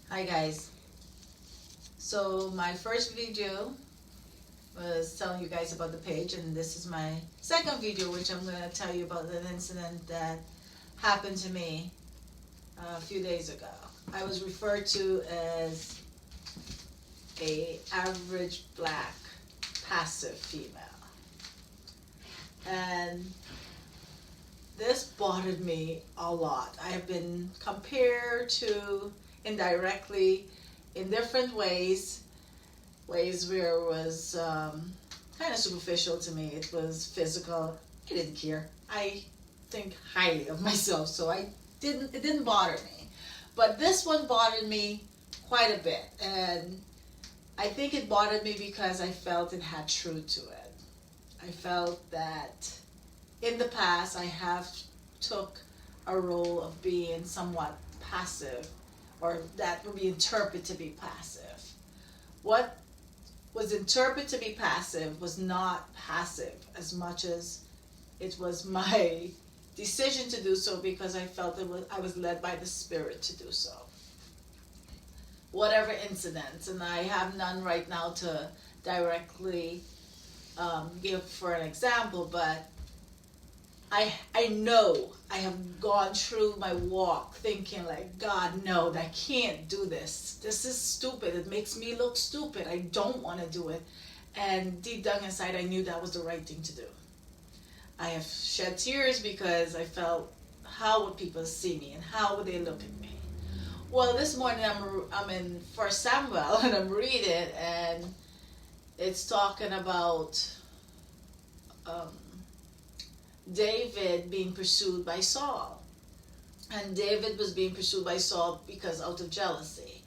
Hi guys. So my first video was telling you guys about the page, and this is my second video, which I'm going to tell you about an incident that happened to me a few days ago. I was referred to as a average black passive female, and this bothered me a lot. I have been compared to indirectly in different ways where it was kind of superficial to me. It was physical. I didn't care. I think highly of myself, so it didn't bother me. But this one bothered me quite a bit, and I think it bothered me because I felt it had truth to it. I felt that in the past I have took a role of being somewhat passive, or that would be interpreted to be passive. What was interpreted to be passive was not passive as much as it was my decision to do so, because I felt I was led by the Spirit to do so. Whatever incidents, and I have none right now to directly give for an example, but I know I have gone through my walk thinking like, God, no, I can't do this. This is stupid. It makes me look stupid. I don't want to do it. And deep down inside, I knew that was the right thing to do. I have shed tears because I felt, how would people see me and how would they look at me? Well, this morning I'm in First Samuel and I'm reading, and it's talking about um, David being pursued by Saul. And David was being pursued by Saul because out of jealousy.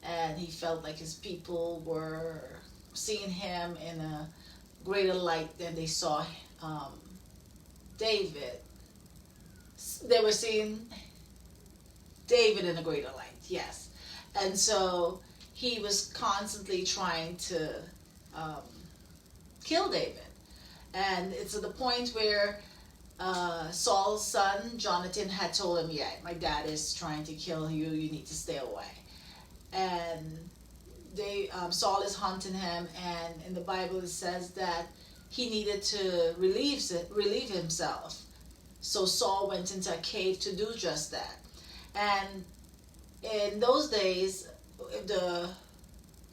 And he felt like his people were seeing him in a greater light than they saw David. They were seeing David in a greater light, yes. And so he was constantly trying to um, kill David. And it's at the point where Saul's son, Jonathan, had told him, yeah, my dad is trying to kill you, you need to stay away. And Saul is hunting him, and in the Bible it says that he needed to relieve himself. So Saul went into a cave to do just that. And in those days, if the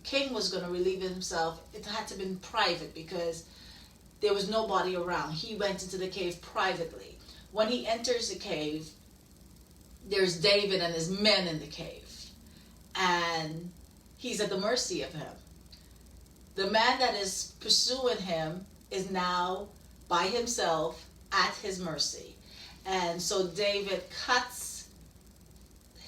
king was going to relieve himself, it had to be private because there was nobody around. He went into the cave privately. When he enters the cave, there's David and his men in the cave. And he's at the mercy of him. The man that is pursuing him is now by himself at his mercy. And so David cuts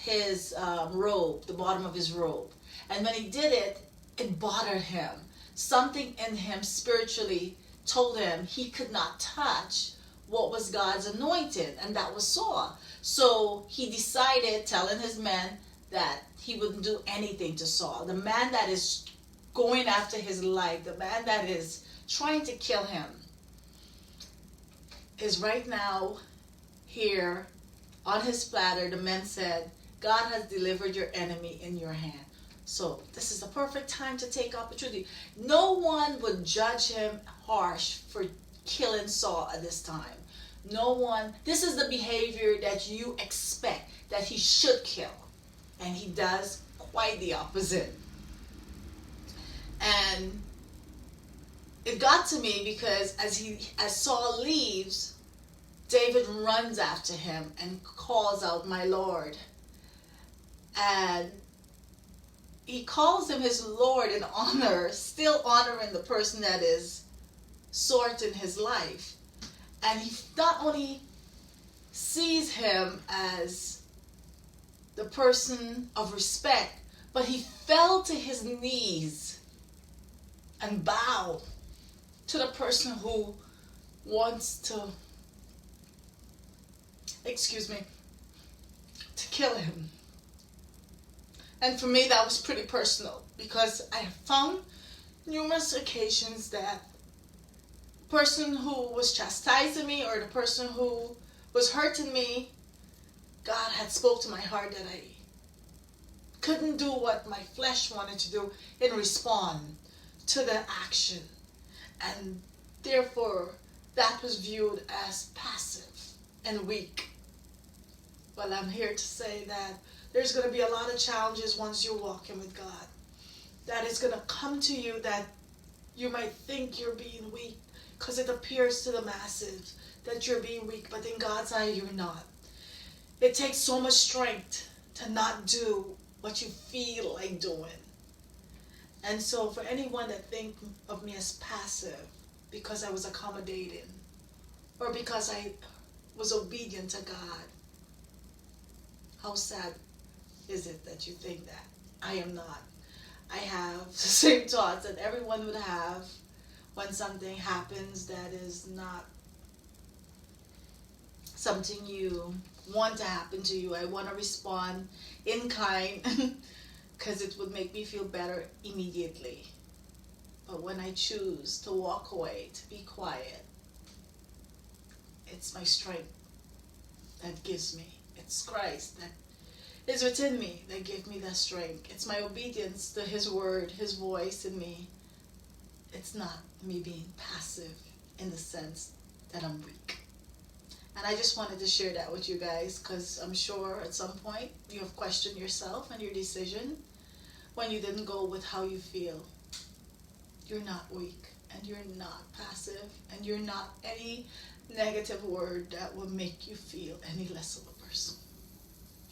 his robe, the bottom of his robe. And when he did it, it bothered him. Something in him spiritually told him he could not touch what was God's anointed, and that was Saul. So he decided, telling his men, that he wouldn't do anything to Saul. The man that is going after his life, the man that is trying to kill him, is right now here on his platter. The men said, God has delivered your enemy in your hand. So this is the perfect time to take opportunity. No one would judge him harsh for killing Saul at this time. No one. This is the behavior that you expect that he should kill. And he does quite the opposite. And it got to me because as Saul leaves, David runs after him and calls out, my Lord. And he calls him his Lord in honor, still honoring the person that is sorting his life. And he not only sees him as the person of respect, but he fell to his knees and bowed to the person who wants to, to kill him. And for me, that was pretty personal, because I have found numerous occasions that the person who was chastising me or the person who was hurting me, God had spoke to my heart that I couldn't do what my flesh wanted to do and respond to the action. And therefore, that was viewed as passive and weak. But I'm here to say that there's going to be a lot of challenges once you're walking with God. That is going to come to you that you might think you're being weak because it appears to the masses that you're being weak, but in God's eye, you're not. It takes so much strength to not do what you feel like doing. And so for anyone that think of me as passive because I was accommodating or because I was obedient to God, how sad is it that you think that? I am not. I have the same thoughts that everyone would have when something happens that is not something you want to happen to you. I want to respond in kind because it would make me feel better immediately. But when I choose to walk away, to be quiet, it's my strength that gives me. It's Christ that is within me that gives me that strength. It's my obedience to His word, His voice in me. It's not me being passive in the sense that I'm weak. And I just wanted to share that with you guys because I'm sure at some point you have questioned yourself and your decision when you didn't go with how you feel. You're not weak and you're not passive and you're not any negative word that will make you feel any less of a person.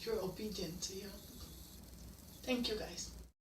You're obedient to you. Thank you guys.